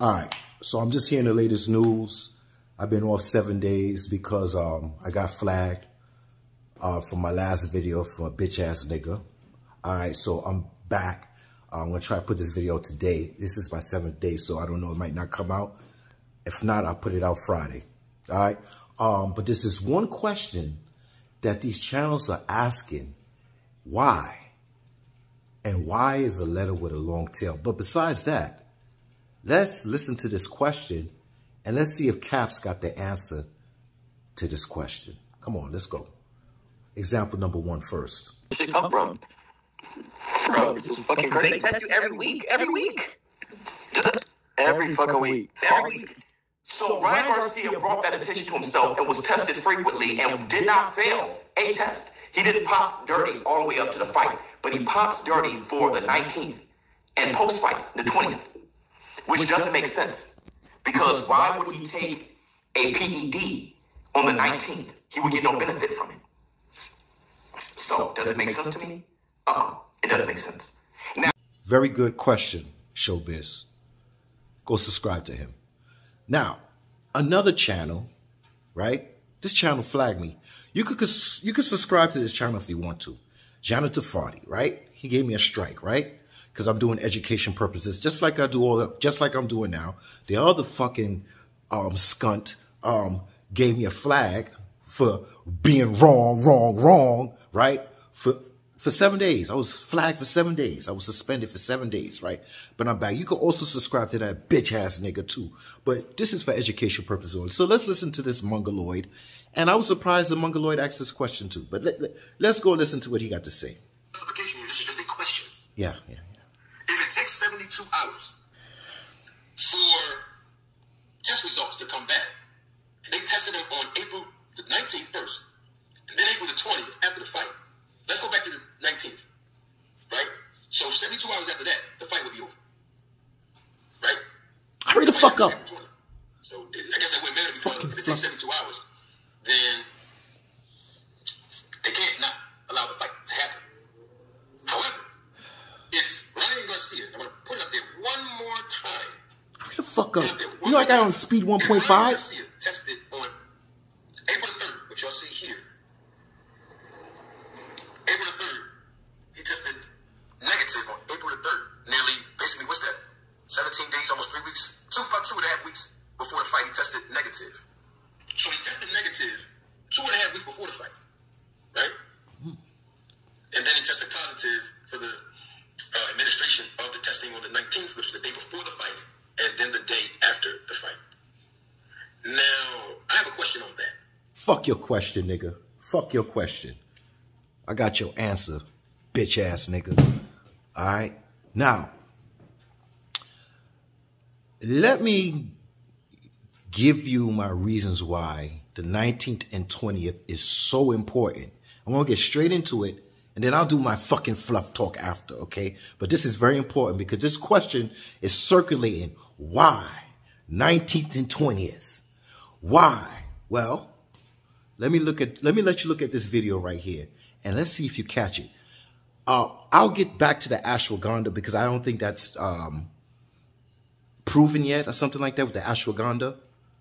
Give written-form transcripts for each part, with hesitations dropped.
All right, so I'm just hearing the latest news. I've been off 7 days because I got flagged for my last video from a bitch ass nigga. All right, so I'm back. I'm gonna try to put this video today. This is my 7th day, so I don't know, it might not come out. If not, I'll put it out Friday. All right, but this is one question that these channels are asking: why? And why is a letter with a long tail? But besides that, let's listen to this question and let's see if Caps got the answer to this question. Come on, let's go. Example number 1 first. Where did it come from? Bro, this is fucking crazy. They test you every week. Every week. Every fucking week. Every week. So Ryan Garcia brought that attention to himself and was tested frequently and did not fail a test. He didn't pop dirty all the way up to the fight, but he pops dirty for the 19th and post-fight, the 20th, which doesn't make sense. Because why would he take a PED on the 19th? He would get no benefit from it. So, does it make sense to me? It doesn't make sense. Now, very good question, Showbiz. Go subscribe to him. Now, another channel, right? This channel flagged me. You could subscribe to this channel if you want to. Janitor Farty, right? He gave me a strike, right? Because I'm doing education purposes, just like I do just like I'm doing now. The other fucking skunt gave me a flag for being wrong, right? For 7 days. I was flagged for 7 days. I was suspended for 7 days, right? But I'm back. You can also subscribe to that bitch ass nigga too. But this is for education purposes only. So let's listen to this Mongoloid. And I was surprised the Mongoloid asked this question too. But let's go listen to what he got to say. Justification here, this is just a question. Yeah. If it takes 72 hours for test results to come back, and they tested them on April the 19th first, and then April the 20th after the fight. Let's go back to the 19th, right? So 72 hours after that, the fight would be over, right? Hurry the fuck up. So I guess that wouldn't matter because if it takes 72 hours, then they can't not allow the fight to happen. However, if Ryan Garcia, I'm going to put it up there one more time. Hurry the fuck up. You know I got on speed 1.5? Ryan Garcia tested on April the 3rd, which y'all see here. April the 3rd, he tested negative on April the 3rd. Nearly, basically, what's that? 17 days, almost 3 weeks. About 2.5 weeks before the fight, he tested negative. So he tested negative 2.5 weeks before the fight, right? And then he tested positive for the administration of the testing on the 19th, which was the day before the fight, and then the day after the fight. Now, I have a question on that. Fuck your question, nigga. Fuck your question. I got your answer, bitch ass nigga. All right. Now, let me give you my reasons why the 19th and 20th is so important. I'm going to get straight into it, and then I'll do my fucking fluff talk after, okay? But this is very important because this question is circulating. Why 19th and 20th? Why? Well, let me let you look at this video right here. And let's see if you catch it. I'll get back to the ashwagandha because I don't think that's proven yet or something like that with the ashwagandha,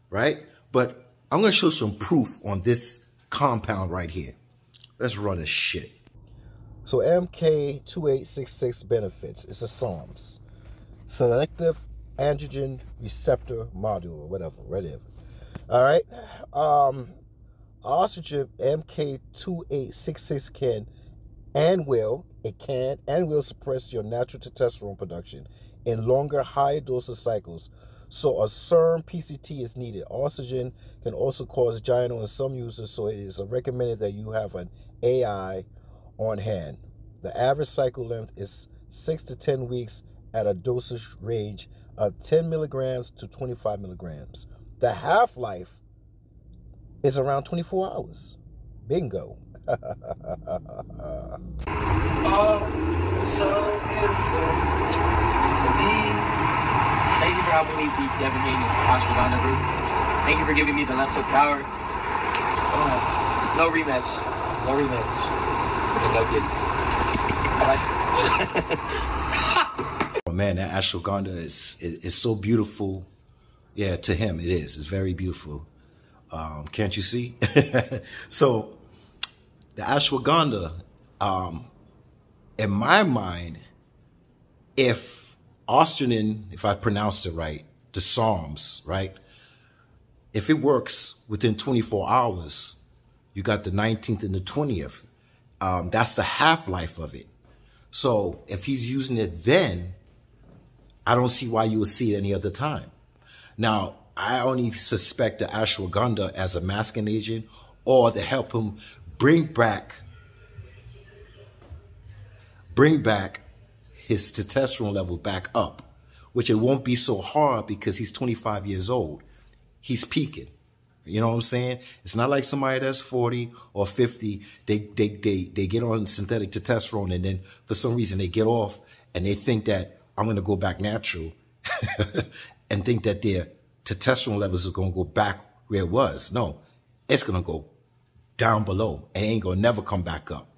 right? But I'm going to show some proof on this compound right here. Let's run this shit. So MK2866 benefits. It's a SARMs. Selective Androgen Receptor Module or whatever. All right. Oxygen MK2866 can and will suppress your natural testosterone production in longer, higher dosage cycles. So a SERM PCT is needed. Oxygen can also cause gyno in some users, so it is recommended that you have an AI on hand. The average cycle length is 6 to 10 weeks at a dosage range of 10 milligrams to 25 milligrams. The half-life is around 24 hours. Bingo. Oh, so beautiful to me. Thank you for helping me beat Devin Haney and Ashwagandha group. Thank you for giving me the left hook power. No rematch. No rematch. No good. I like it. Oh man, that ashwagandha is so beautiful. Yeah, to him it is. It's very beautiful. Can't you see? So the ashwagandha, in my mind, if I pronounced it right, the Psalms, right? If it works within 24 hours, you got the 19th and the 20th. That's the half-life of it. So if he's using it then, I don't see why you would see it any other time. Now, I only suspect the ashwagandha as a masking agent or to help him bring back his testosterone level back up, which it won't be so hard because he's 25 years old. He's peaking. You know what I'm saying? It's not like somebody that's 40 or 50, they get on synthetic testosterone and then for some reason they get off and they think that I'm going to go back natural and think that their testosterone levels are going to go back where it was. No, it's going to go down below and ain't going to never come back up.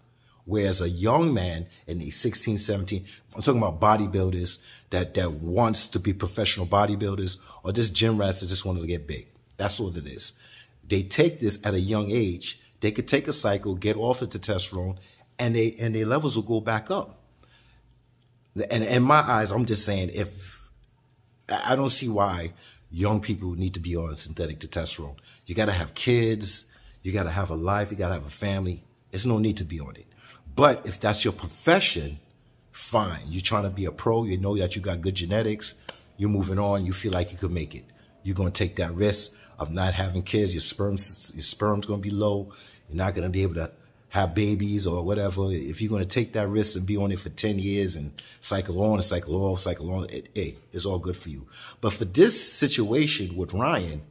Whereas a young man in the 16, 17, I'm talking about bodybuilders that wants to be professional bodybuilders or just gym rats that just want to get big. That's what it is. They take this at a young age. They could take a cycle, get off the testosterone, and their levels will go back up. And in my eyes, I'm just saying, I don't see why young people need to be on synthetic testosterone. You got to have kids. You got to have a life. You got to have a family. There's no need to be on it. But if that's your profession, fine. You're trying to be a pro. You know that you got good genetics. You're moving on. You feel like you could make it. You're going to take that risk of not having kids. Your sperm's going to be low. You're not going to be able to have babies or whatever. If you're going to take that risk and be on it for 10 years and cycle on and cycle off, cycle on, it's all good for you. But for this situation with Ryan,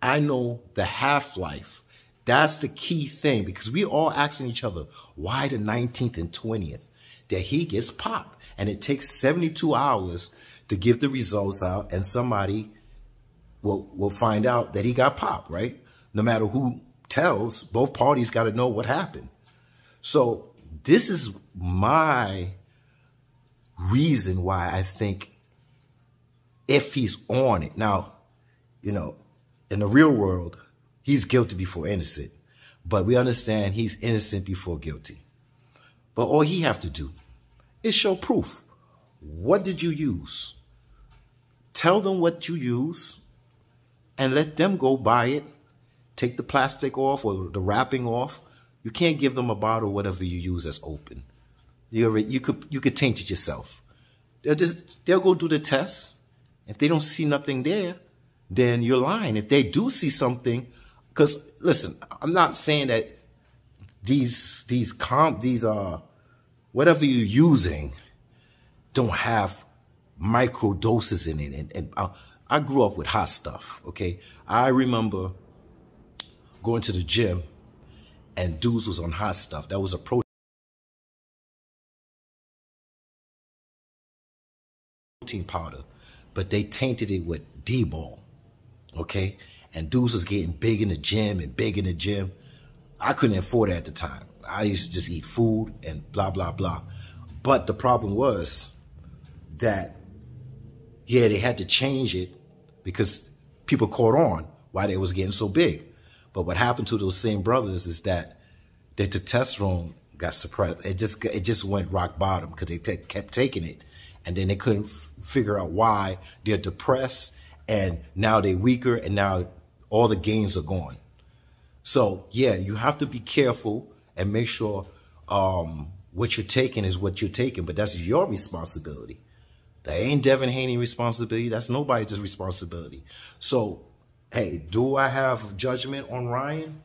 I know the half-life. That's the key thing because we all asking each other, why the 19th and 20th that he gets popped? And it takes 72 hours to give the results out and somebody will find out that he got popped, right? No matter who tells, both parties got to know what happened. So this is my reason why I think if he's on it. Now, you know, in the real world, he's guilty before innocent. But we understand he's innocent before guilty. But all he have to do is show proof. What did you use? Tell them what you use and let them go buy it. Take the plastic off or the wrapping off. You can't give them a bottle, whatever you use that's open. You could taint it yourself. They'll go do the test. If they don't see nothing there, then you're lying. If they do see something, because listen, I'm not saying that these whatever you're using don't have micro doses in it. And I grew up with hot stuff. Okay, I remember going to the gym and dudes was on hot stuff. That was a protein powder, but they tainted it with D-ball. Okay, and dudes was getting big in the gym and big in the gym. I couldn't afford it at the time. I used to just eat food and blah, blah, blah. But the problem was that, yeah, they had to change it because people caught on why they was getting so big. But what happened to those same brothers is that their testosterone got suppressed. It just went rock bottom because they kept taking it. And then they couldn't figure out why they're depressed and now they're weaker and now all the gains are gone. So, yeah, you have to be careful and make sure what you're taking is what you're taking, but that's your responsibility. That ain't Devin Haney's responsibility. That's nobody's responsibility. So, hey, do I have judgment on Ryan?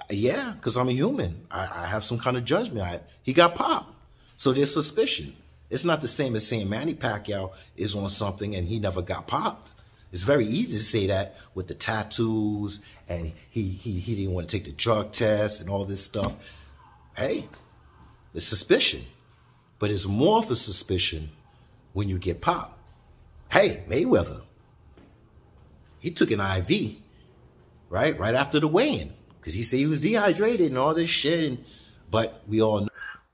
Yeah, because I'm a human. I have some kind of judgment. He got popped. So there's suspicion. It's not the same as saying Manny Pacquiao is on something and he never got popped. It's very easy to say that with the tattoos and he didn't want to take the drug test and all this stuff. Hey, it's suspicion. But it's more of a suspicion when you get popped. Hey, Mayweather, he took an IV, right after the weigh-in, because he said he was dehydrated and all this shit. But we all know.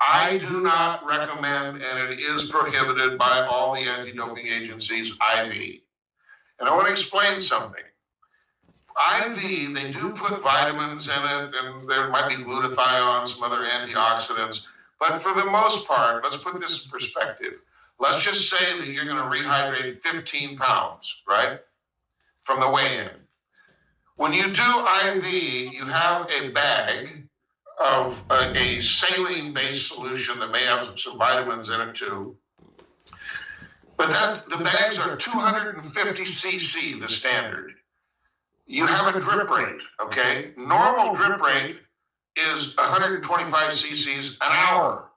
I do not recommend, and it is prohibited by all the anti-doping agencies, IV. And I want to explain something. IV, they do put vitamins in it, and there might be glutathione, some other antioxidants. But for the most part, let's put this in perspective. Let's just say that you're going to rehydrate 15 pounds, right, from the weigh-in. When you do IV, you have a bag of a saline-based solution that may have some vitamins in it too. But the bags are 250 cc, the standard. You have a drip rate, okay? Normal drip rate is 125 cc's an hour.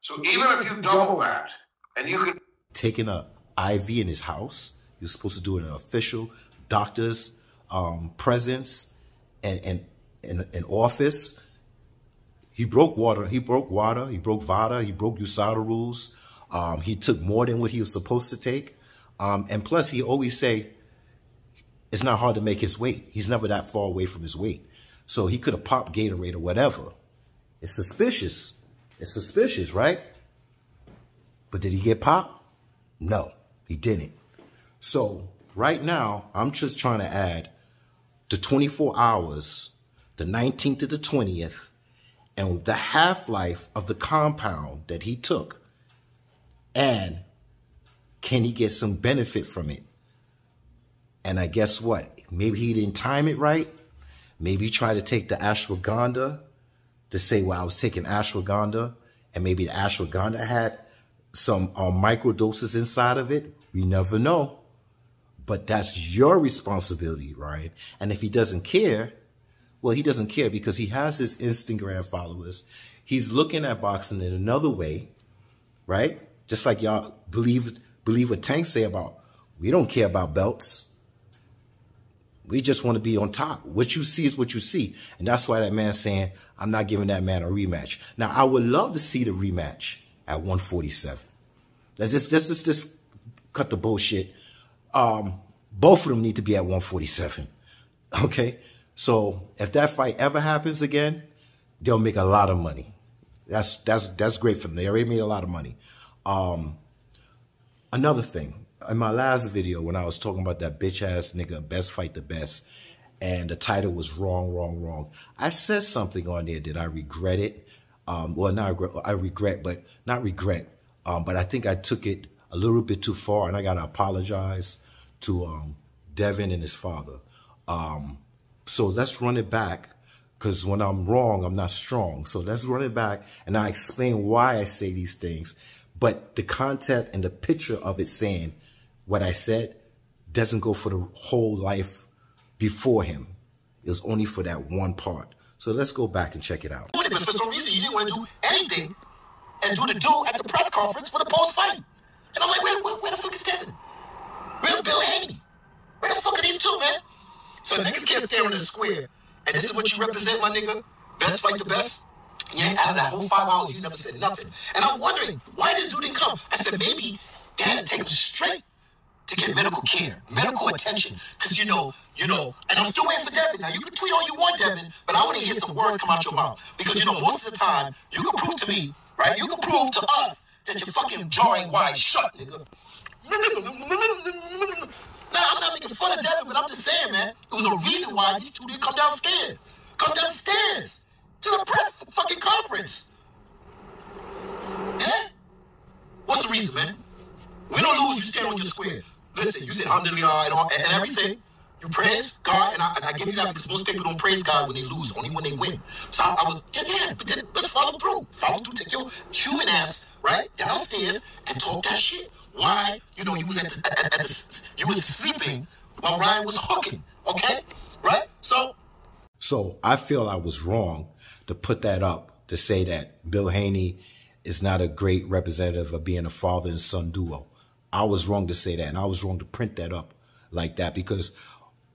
So even if you double that, and you could... Taking a IV in his house, you're supposed to do it in an official doctor's presence and office. He broke water. He broke water. He broke Vada. He broke USADA rules. He took more than what he was supposed to take. And plus, he always say, it's not hard to make his weight. He's never that far away from his weight. So he could have popped Gatorade or whatever. It's suspicious. It's suspicious, right? But did he get popped? No, he didn't. So right now, I'm just trying to add the 24 hours, the 19th to the 20th, and the half-life of the compound that he took. And can he get some benefit from it? And I guess what? Maybe he didn't time it right. Maybe he tried to take the ashwagandha to say, well, I was taking ashwagandha, and maybe the ashwagandha had some microdoses inside of it. We never know. But that's your responsibility, right? And if he doesn't care, well, he doesn't care because he has his Instagram followers. He's looking at boxing in another way, right? Just like y'all believe what Tank say about, we don't care about belts. We just want to be on top. What you see is what you see. And that's why that man's saying, I'm not giving that man a rematch. Now, I would love to see the rematch at 147. Let's just cut the bullshit. Both of them need to be at 147. Okay? So if that fight ever happens again, they'll make a lot of money. That's great for them. They already made a lot of money. Another thing, in my last video when I was talking about that bitch ass nigga, best fight the best, and the title was wrong. I said something on there that I regret it. Well, not regret, but not regret. But I think I took it a little bit too far, and I gotta apologize to Devin and his father. So let's run it back, because when I'm wrong, I'm not strong. So let's run it back, and I explain why I say these things. But the content and the picture of it saying what I said doesn't go for the whole life before him. It was only for that one part. So let's go back and check it out. But for some reason, you didn't want to do anything and do the do at the press conference for the post-fight. And I'm like, where the fuck is Devin? Where's Bill Haney? Where the fuck are these two, man? So niggas can't stand in the square. And this is what you represent, my nigga? Best fight the best? Yeah, out of that whole 5 hours, you never said nothing. And I'm wondering, why this dude didn't come? I said, maybe they had to take him straight to get medical care, medical attention. Because, you know, and I'm still waiting for Devin. Now, you can tweet all you want, Devin, but I want to hear some words come out your mouth. Because, most of the time, you can prove to me, right? You can prove to us that your fucking jaw ain't wide shut, nigga. Now, I'm not making fun of Devin, but I'm just saying, man, it was a reason why these two didn't come downstairs. Come downstairs to the press fucking conference. Yeah? What's the reason, man? We don't lose, you stand on your square. Listen, you said alhamdulillah and everything. You praise God, and I give you that because most people don't praise God when they lose, only when they win. So I was, yeah, but then let's follow through. Follow through, take your human ass, right, downstairs and talk that shit. Why? You was you was sleeping while Ryan was hooking, okay? Right? So I feel I was wrong to put that up, to say that Bill Haney is not a great representative of being a father and son duo. I was wrong to say that, and I was wrong to print that up like that, because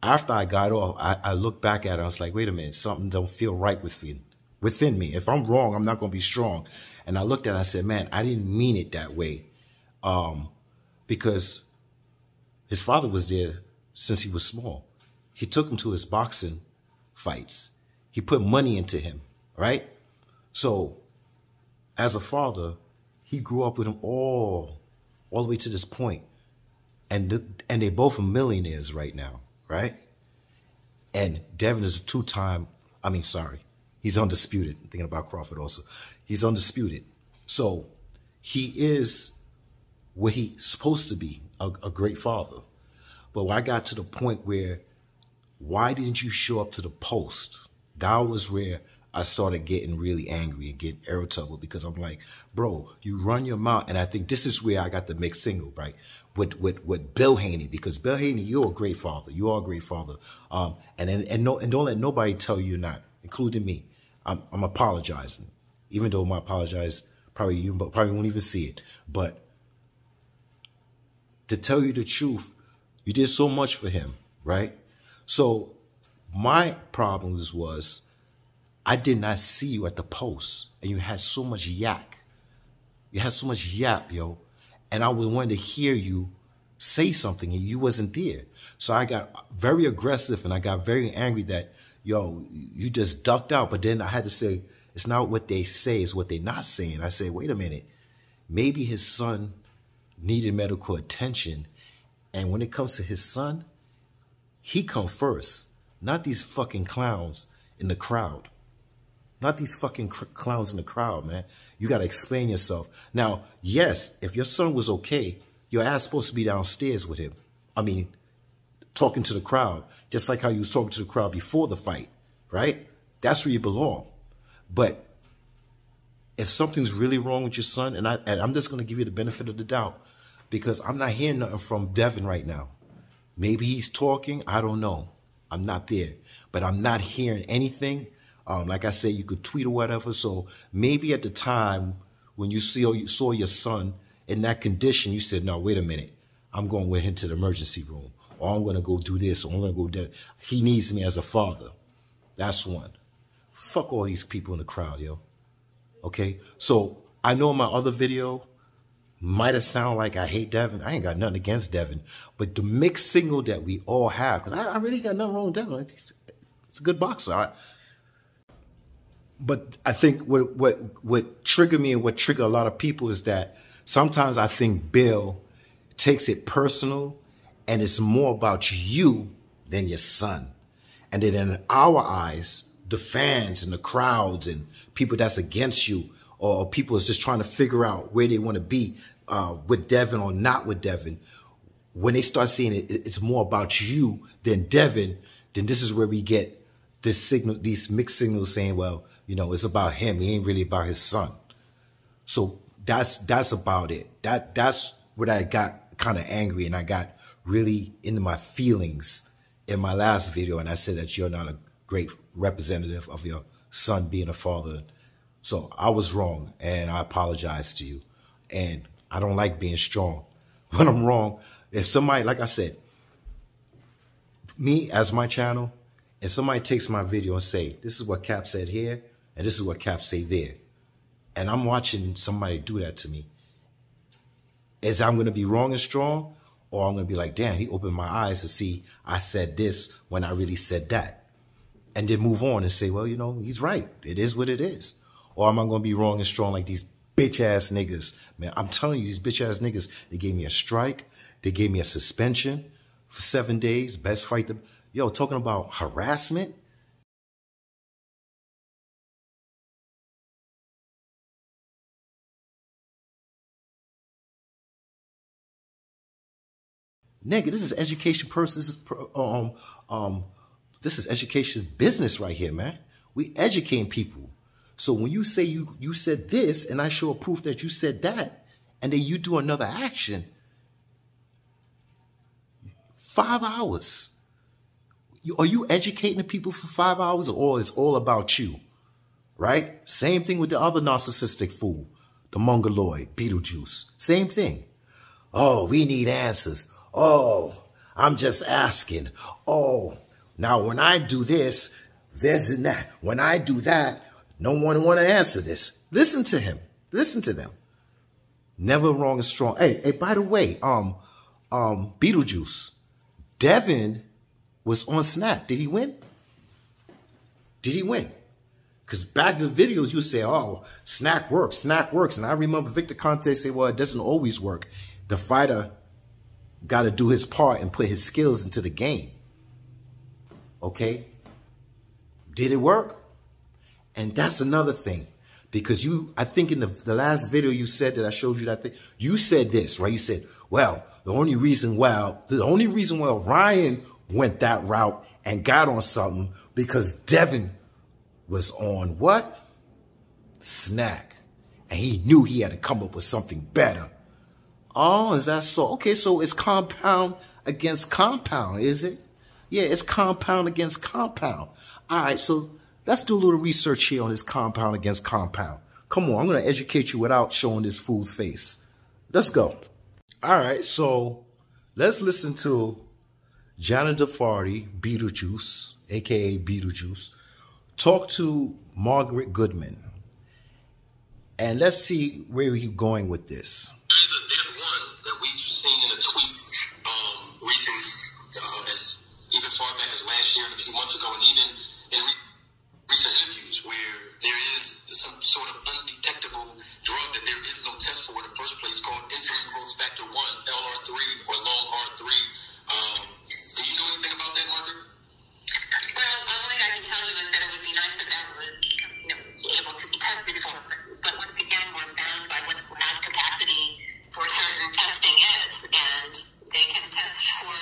after I got off, I looked back at it, I was like, wait a minute, something don't feel right within me. If I'm wrong, I'm not going to be strong. And I looked at it, I said, man, I didn't mean it that way. Because his father was there since he was small. He took him to his boxing fights. He put money into him, right? So as a father, he grew up with him all the way to this point. And they both are millionaires right now, right? And Devin is a two-time, he's undisputed. I'm thinking about Crawford also. He's undisputed. So he is where he's supposed to be, a great father. But when I got to the point where, why didn't you show up to the post? That was where I started getting really angry and getting irritable, because I'm like, bro, you run your mouth. And I think this is where I got the mixed signal, right? With Bill Haney, because Bill Haney, you're a great father. You are a great father. And don't let nobody tell you you're not, including me. I'm apologizing, even though my apologize, you probably won't even see it. But to tell you the truth, you did so much for him, right? So my problems was, I did not see you at the post, and you had so much yak. You had so much yap, yo. And I wanted to hear you say something, and you wasn't there. So I got very aggressive, and I got very angry that, yo, you just ducked out. But then I had to say, it's not what they say, it's what they're not saying. I said, wait a minute. Maybe his son needed medical attention. And when it comes to his son, he come first. Not these fucking clowns in the crowd. Not these fucking clowns in the crowd, man. You got to explain yourself. Now, yes, if your son was okay, your ass supposed to be downstairs with him. Talking to the crowd, just like how you was talking to the crowd before the fight, right? That's where you belong. But if something's really wrong with your son, and I'm just going to give you the benefit of the doubt, because I'm not hearing nothing from Devin right now. Maybe he's talking. I don't know. I'm not there. But I'm not hearing anything. Like I said, you could tweet or whatever. So maybe at the time when you saw your son in that condition, you said, no, wait a minute. I'm going with him to the emergency room. Or I'm going to go do this. Or I'm going to go do that. He needs me as a father. That's one. Fuck all these people in the crowd, yo. Okay? So I know in my other video, might have sounded like I hate Devin. I ain't got nothing against Devin. But the mixed signal that we all have, because I really got nothing wrong with Devin. It's a good boxer. But I think what triggered me and what triggered a lot of people is that sometimes I think Bill takes it personal, and it's more about you than your son. And then in our eyes, the fans and the crowds and people that's against you, or people is just trying to figure out where they want to be with Devin or not with Devin, when they start seeing it's more about you than Devin, then this is where we get this signal, these mixed signals saying, well, you know, it's about him. He ain't really about his son. So that's about it. That's what I got kind of angry, and I got really into my feelings in my last video, and I said that you're not a great representative of your son being a father. So I was wrong, and I apologize to you. And I don't like being strong. When I'm wrong, if somebody, like I said, me as my channel, if somebody takes my video and say, this is what Cap said here, and this is what Cap say there, and I'm watching somebody do that to me, is I'm going to be wrong and strong, or I'm going to be like, damn, he opened my eyes to see I said this when I really said that, and then move on and say, well, you know, he's right. It is what it is. Or am I going to be wrong and strong like these bitch-ass niggas? Man, I'm telling you, these bitch-ass niggas, they gave me a strike. They gave me a suspension for 7 days. Best fight. Yo, talking about harassment. Nigga, this is education this is education business right here, man. We educating people. So when you say you said this, and I show a proof that you said that, and then you do another action, 5 hours. Are you educating the people for 5 hours, or it's all about you? Right? Same thing with the other narcissistic fool, the Mongoloid, Beetlejuice. Same thing. Oh, we need answers. Oh, I'm just asking. Oh, now when I do this, this and that. When I do that, no one want to answer this. Listen to him. Listen to them. Never wrong and strong. Hey, by the way, Beetlejuice, Devin was on Snap. Did he win? Did he win? Because back in the videos, you say, oh, snack works. And I remember Victor Conte say, well, it doesn't always work. The fighter got to do his part and put his skills into the game. Okay? Did it work? And that's another thing. Because I think in the last video you said that I showed you that thing, you said this, right? You said, well, the only reason why Ryan went that route and got on something because Devin was on what? Snack. And he knew he had to come up with something better. Oh, is that so? Okay, so it's compound against compound, is it? Yeah, it's compound against compound. All right, so let's do a little research here on this compound against compound. Come on, I'm going to educate you without showing this fool's face. Let's go. All right, so let's listen to Janet Dafarty, Beetlejuice, a.k.a. Beetlejuice, talk to Margaret Goodman. And let's see where he's going with this. There's one that we've seen in a tweet recently, as even far back as last year, a few months ago, and even in recent interviews, where there is some sort of undetectable drug that there is no test for in the first place called insulin growth factor 1, LR3 or long R3. Do you know anything about that, Margaret? Well, all I can tell you is that it would be nice if that was, able to be tested for. But once again, we're bound by what the lab capacity for certain testing is, and they can test for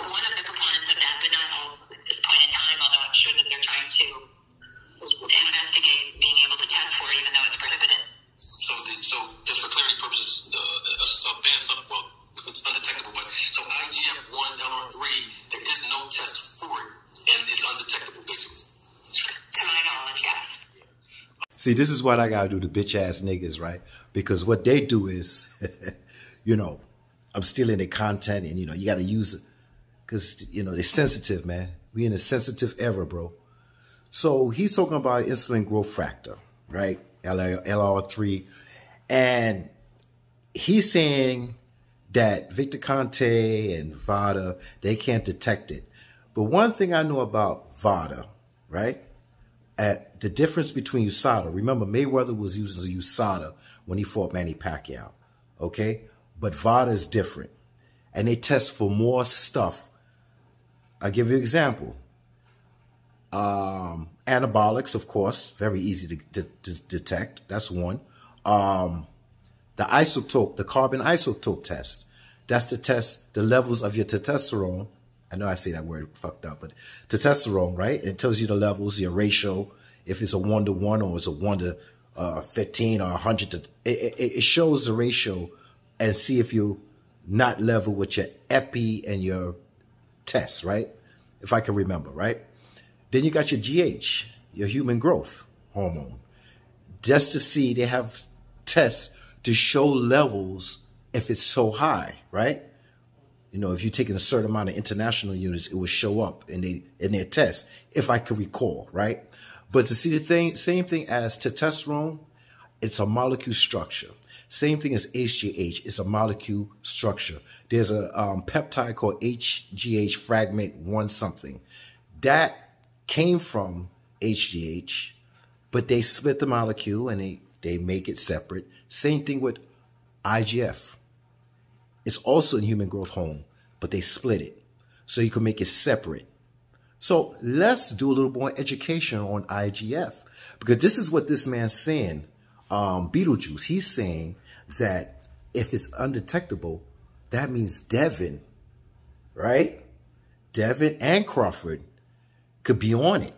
one of the components of that, but not all at this point in time. Although I'm sure that they're trying to investigate being able to test for it, even though it's prohibited. So just for clarity purposes, it's undetectable, but so IGF-1, LR3, there is no test for it, and it's undetectable, basically. To my knowledge, yes. See, this is what I got to do to bitch ass niggas, right? Because what they do is, I'm stealing their content and, you got to use it because, they're sensitive, man. We in a sensitive era, bro. So he's talking about insulin growth factor, right? LR3. And he's saying that Victor Conte and Vada, they can't detect it. But one thing I know about Vada, right? The difference between USADA, remember Mayweather was using USADA when he fought Manny Pacquiao, okay? But Vada is different. And they test for more stuff. I'll give you an example. Anabolics, of course, very easy to detect. That's one. The isotope, the carbon isotope test. That's to test the levels of your testosterone. I know I say that word fucked up, but testosterone, right? It tells you the levels, your ratio, if it's a 1-to-1 or it's a 1-to-15 or 100 to. It shows the ratio and see if you're not level with your epi and your test, right? If I can remember, right? Then you got your GH, your human growth hormone. Just to see, they have tests to show levels if it's so high, right? If you're taking a certain amount of international units, it will show up in their tests, if I can recall, right? But to see the same thing as testosterone, it's a molecule structure. Same thing as HGH, it's a molecule structure. There's a peptide called HGH fragment 1 something. That came from HGH, but they split the molecule and they make it separate. Same thing with IGF. It's also in human growth hormone, but they split it so you can make it separate. So let's do a little more education on IGF, because this is what this man's saying. Beetlejuice, he's saying that if it's undetectable, that means Devin, right? Devin and Crawford could be on it.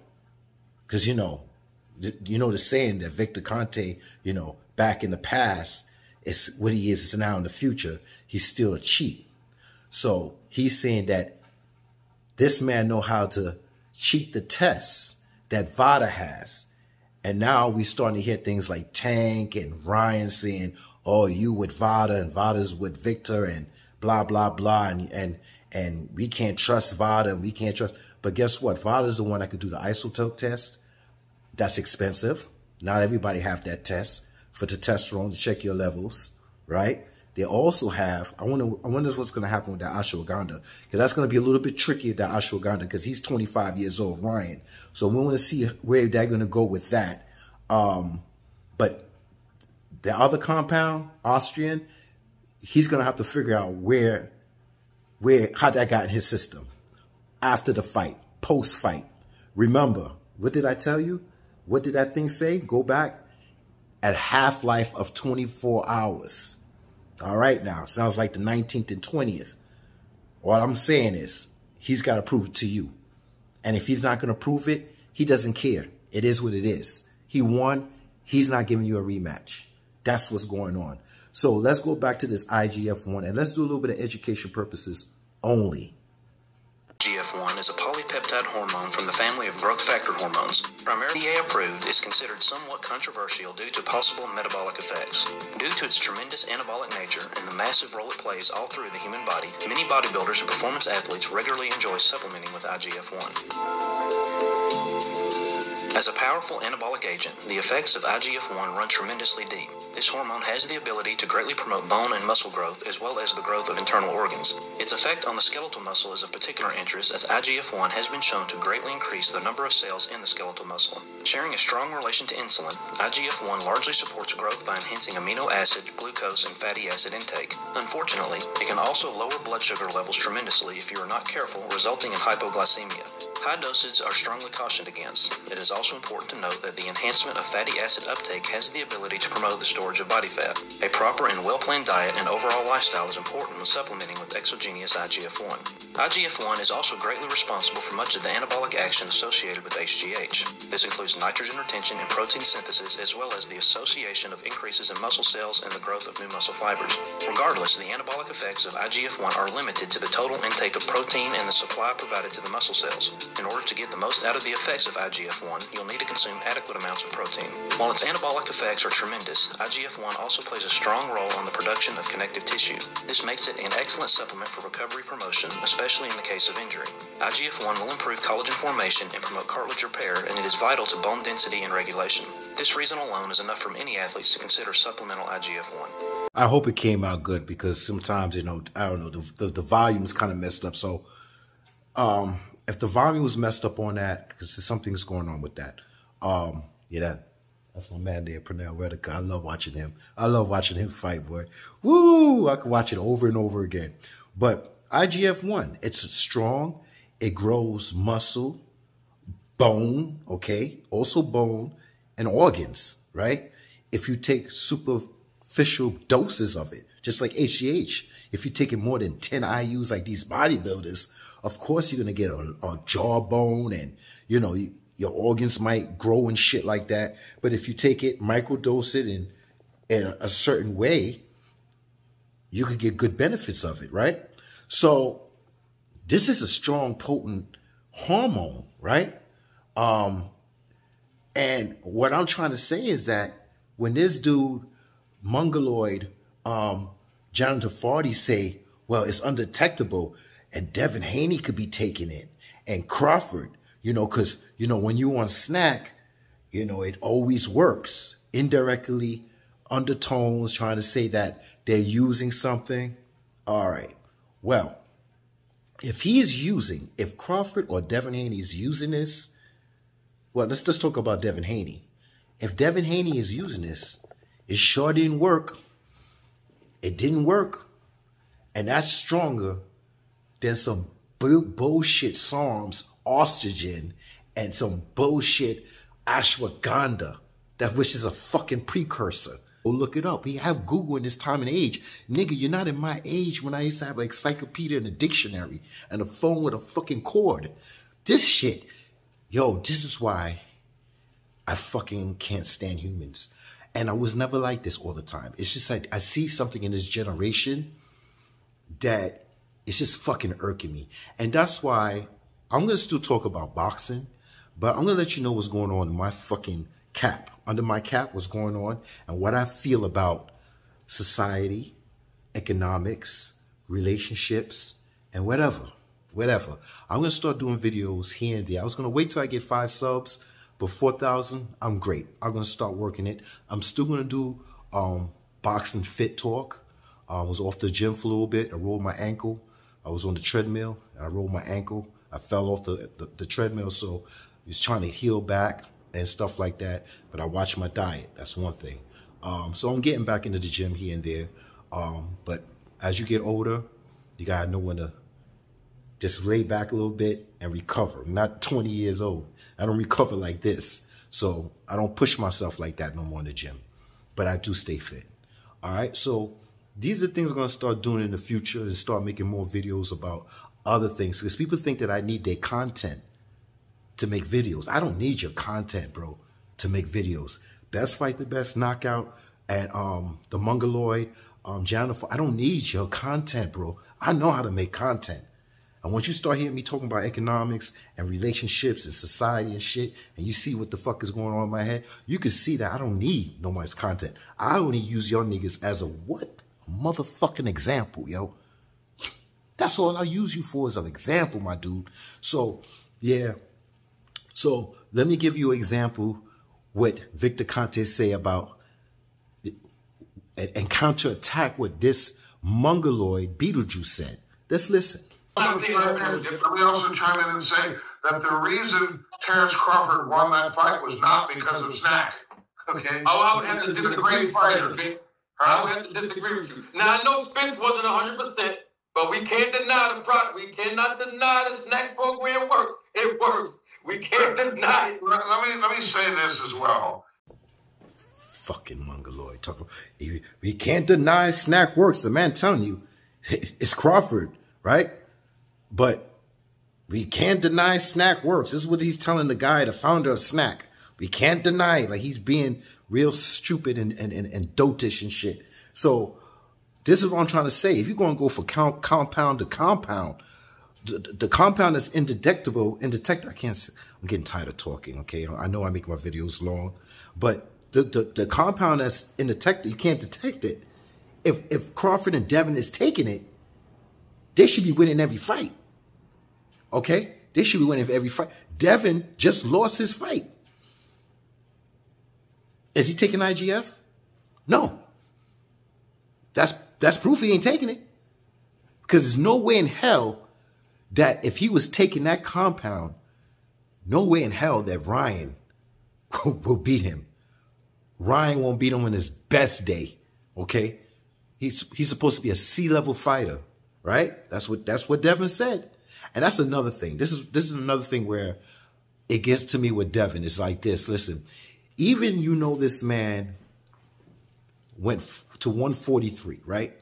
Because, the saying that Victor Conte, back in the past, is what he is now in the future, he's still a cheat. So he's saying that this man know how to cheat the tests that Vada has. And now we're starting to hear things like Tank and Ryan saying, oh, you with Vada and Vada's with Victor and blah, blah, blah. And we can't trust Vada and we can't trust. But guess what? Vada's the one that could do the isotope test. That's expensive. Not everybody have that test for testosterone to check your levels, right? they also have, I wonder what's going to happen with that ashwagandha, because that's going to be a little bit trickier, that ashwagandha, because he's 25 years old, Ryan. So we want to see where they're going to go with that. But the other compound, Austrian, he's going to have to figure out how that got in his system after the fight, post-fight. Remember, what did I tell you? What did that thing say? Go back. At half-life of 24 hours. All right now, sounds like the 19th and 20th. All I'm saying is, he's got to prove it to you. And if he's not going to prove it, he doesn't care. It is what it is. He won. He's not giving you a rematch. That's what's going on. So let's go back to this IGF-1 and let's do a little bit of education purposes only. IGF-1 is a polypeptide hormone from the family of growth factor hormones. Primarily FDA approved, is considered somewhat controversial due to possible metabolic effects. Due to its tremendous anabolic nature and the massive role it plays all through the human body, many bodybuilders and performance athletes regularly enjoy supplementing with IGF-1. As a powerful anabolic agent, the effects of IGF-1 run tremendously deep. This hormone has the ability to greatly promote bone and muscle growth as well as the growth of internal organs. Its effect on the skeletal muscle is of particular interest as IGF-1 has been shown to greatly increase the number of cells in the skeletal muscle. Sharing a strong relation to insulin, IGF-1 largely supports growth by enhancing amino acid, glucose, and fatty acid intake. Unfortunately, it can also lower blood sugar levels tremendously if you are not careful, resulting in hypoglycemia. High doses are strongly cautioned against. It is also important to note that the enhancement of fatty acid uptake has the ability to promote the storage of body fat. A proper and well-planned diet and overall lifestyle is important when supplementing with exogenous IGF-1. IGF-1 is also greatly responsible for much of the anabolic action associated with HGH. This includes nitrogen retention and protein synthesis, as well as the association of increases in muscle cells and the growth of new muscle fibers. Regardless, the anabolic effects of IGF-1 are limited to the total intake of protein and the supply provided to the muscle cells. In order to get the most out of the effects of IGF-1, you'll need to consume adequate amounts of protein. While its anabolic effects are tremendous, IGF-1 also plays a strong role on the production of connective tissue. This makes it an excellent supplement for recovery promotion, especially in the case of injury. IGF-1 will improve collagen formation and promote cartilage repair, and it is vital to bone density and regulation. This reason alone is enough for many athletes to consider supplemental IGF-1. I hope it came out good because sometimes, I don't know, the volume is kind of messed up. So, if the volume was messed up on that, because something's going on with that. Yeah, that's my man there, Pernell Redica. I love watching him. I love watching him fight, boy. Woo! I could watch it over and over again. But IGF-1, it's strong. It grows muscle, bone, okay? Also bone and organs, right? If you take superficial doses of it, just like HGH, if you take it more than 10 IUs like these bodybuilders, of course you're going to get a jawbone and, you know, your organs might grow and shit like that. But if you take it, microdose it in a certain way, you could get good benefits of it, right? So this is a strong, potent hormone, right? And what I'm trying to say is that when this dude, Mongoloid, Jonathan Fardy say, well, it's undetectable, and Devin Haney could be taking it, and Crawford, you know, because, you know, when you on snack, you know, it always works. Indirectly, undertones trying to say that they're using something. All right. Well, if Crawford or Devin Haney is using this, well, let's just talk about Devin Haney. If Devin Haney is using this, it sure didn't work. It didn't work. And that's stronger than some bullshit SARMs, oxygen, and some bullshit ashwagandha, which is a fucking precursor. Go look it up. We have Google in this time and age. Nigga, you're not in my age when I used to have an encyclopedia and a dictionary and a phone with a fucking cord. This shit, yo, this is why I fucking can't stand humans. And I was never like this all the time. It's just like I see something in this generation that it's just fucking irking me. And that's why I'm going to still talk about boxing, but I'm going to let you know what's going on in my fucking cap. Under my cap, what's going on and what I feel about society, economics, relationships, and whatever. I'm going to start doing videos here and there. I was going to wait till I get 5 subs, but 4,000, I'm great. I'm going to start working it. I'm still going to do boxing fit talk. I was off the gym for a little bit. I rolled my ankle. I was on the treadmill. And I rolled my ankle. I fell off the treadmill, so I was trying to heal back and stuff like that. But I watched my diet. That's one thing. So I'm getting back into the gym here and there. But as you get older, you gotta know when to just lay back a little bit and recover. I'm not 20 years old. I don't recover like this. So I don't push myself like that no more in the gym. But I do stay fit. All right. So these are things I'm going to start doing in the future and start making more videos about other things. Because people think that I need their content to make videos. I don't need your content, bro, to make videos. Best Fight the Best, Knockout, and the Mongoloid, Jennifer. I don't need your content, bro. I know how to make content. And once you start hearing me talking about economics and relationships and society and shit, and you see what the fuck is going on in my head, you can see that I don't need nobody's content. I only use your niggas as a what? A motherfucking example, yo. That's all I use you for, as an example, my dude. So, yeah. So, let me give you an example what Victor Conte say about and counterattack what this Mongoloid Beetlejuice said. Let's listen. Let me also chime in and say that the reason Terrence Crawford won that fight was not because of Snack. Okay? Oh, I would have to disagree with you, Vic. I would have to disagree with you. Now, I know Spence wasn't 100%, but we can't deny the product. We cannot deny the snack program works. It works. We can't deny it. Let me say this as well. Fucking Mongoloid. We can't deny Snack works. The man telling you, it's Crawford, right? But we can't deny Snack works. This is what he's telling the guy, the founder of Snack. We can't deny it. Like, he's being real stupid and dotish and shit. So this is what I'm trying to say. If you're going to go for compound to compound, the compound that's indetectable, I can't say, I'm getting tired of talking, okay? I know I make my videos long, but the compound that's indetectable, you can't detect it. If Crawford and Devin is taking it, they should be winning every fight. Okay? They should be winning every fight. Devin just lost his fight. Is he taking IGF? No. That's proof he ain't taking it. Because there's no way in hell that if he was taking that compound, no way in hell that Ryan will beat him. Ryan won't beat him on his best day. Okay? He's supposed to be a C-level fighter. Right? That's what Devin said. And that's another thing. This is another thing where it gets to me with Devin. It's like this. Listen, even this man went to 143, right?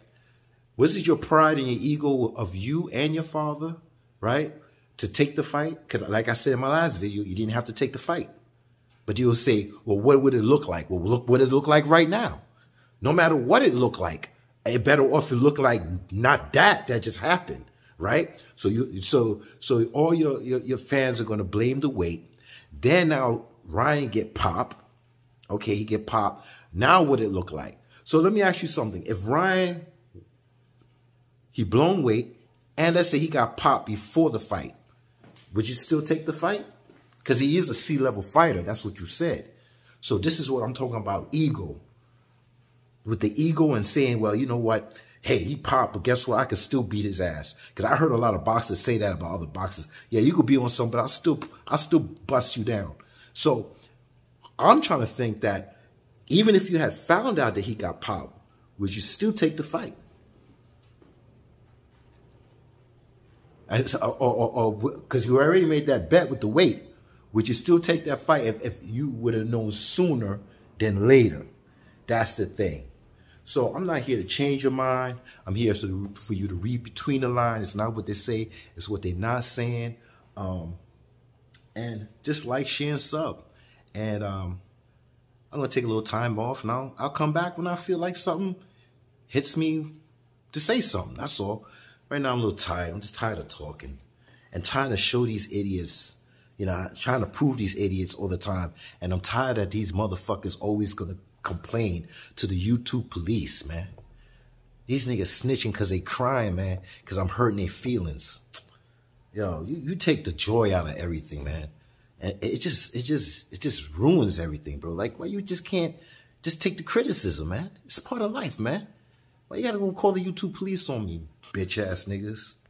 Was it your pride and your ego of you and your father, right, to take the fight? Because like I said in my last video, you didn't have to take the fight. But you'll say, well, what would it look like? Well, look what it look like right now. No matter what it looked like, it better off it look like not that just happened, right? So all your fans are gonna blame the weight. Then now Ryan get popped. Okay, he get popped. Now what it look like? So let me ask you something. If Ryan, he blown weight, and let's say he got popped before the fight, would you still take the fight? Because he is a C-level fighter. That's what you said. So this is what I'm talking about, ego. With the ego and saying, well, you know what? Hey, he popped, but guess what? I could still beat his ass. Because I heard a lot of boxers say that about other boxers. Yeah, you could be on some, but I'll still bust you down. So I'm trying to think that even if you had found out that he got popped, would you still take the fight? Or because you already made that bet with the weight, would you still take that fight if you would have known sooner than later? That's the thing. So I'm not here to change your mind. I'm here for you to read between the lines. It's not what they say. It's what they're not saying. And just like, share, and sub. And I'm going to take a little time off. And I'll come back when I feel like something hits me to say something. That's all. Right now I'm a little tired. I'm just tired of talking. And trying to show these idiots, trying to prove these idiots all the time. And I'm tired that these motherfuckers always going to complain to the YouTube police, man. These niggas snitching because they crying, man, because I'm hurting their feelings. Yo, you take the joy out of everything, man. And it just ruins everything, bro. Like, why you just can't just take the criticism, man? It's part of life, man. Why you gotta go call the YouTube police on me, bitch ass niggas?